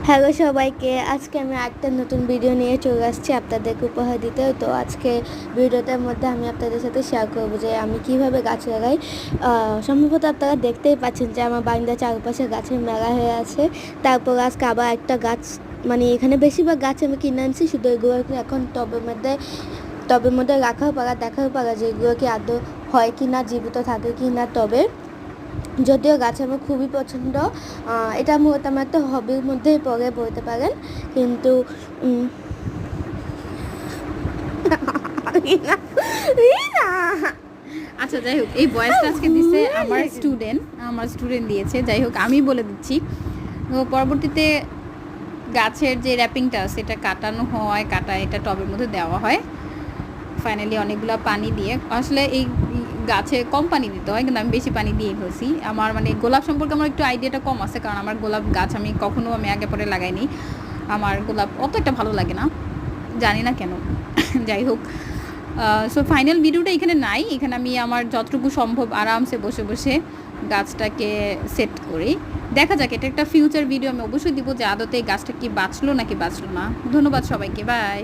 Hello সবাইকে, আজকে আমি একটা নতুন ভিডিও নিয়ে চলে আসছি আপনাদেরকে উপহার দিতে। তো আজকে ভিডিওটার মধ্যে আমি আপনাদের সাথে শেয়ার করবো যে আমি কিভাবে গাছ লাগাই। সম্ভবত আপনারা দেখতেই পাচ্ছেন যে আমার বারান্দার চারপাশে গাছের মেলা হয়ে আছে। তারপর আজকে আবার একটা গাছ, মানে এখানে বেশিরভাগ গাছ আমি কিনে আনছি, শুধু এগুলো এখন টবের মধ্যে রাখার পারা, দেখার পারা যে এগুলো কি আদৌ হয় কি না, জীবিত থাকে কি না টবে। যদিও গাছ আমার খুবই পছন্দ, এটা মূলত আমার একটা হবির মধ্যেই পড়ে বলতে পারেন। কিন্তু আচ্ছা, যাই হোক, এই ভয়েসটা আজকে দিছে আমার স্টুডেন্ট দিয়েছে। যাই হোক, আমি বলে দিচ্ছি। তো পরবর্তীতে গাছের যে র্যাপিংটা সেটা কাটানো হয়, এটা টবের মধ্যে দেওয়া হয়। ফাইনালি অনেকগুলো পানি দিয়ে, আসলে এই গাছে কম পানি দিতে হয়, কিন্তু আমি বেশি পানি দিয়ে ফেলছি। আমার মানে গোলাপ সম্পর্কে আমার একটু আইডিয়াটা কম আছে, কারণ আমার গোলাপ গাছ আমি কখনো আগে পরে লাগাইনি। আমার গোলাপ অত একটা ভালো লাগে না, জানি না কেন। যাই হোক, সো ফাইনাল ভিডিওটা এখানে নাই। এখানে আমি আমার যতটুকু সম্ভব আরামসে বসে বসে গাছটাকে সেট করি। দেখা যাক, এটা একটা ফিউচার ভিডিও আমি অবশ্যই দিব যে আদতে এই গাছটা কি বাঁচলো নাকি বাঁচলো না। ধন্যবাদ সবাইকে, বাই।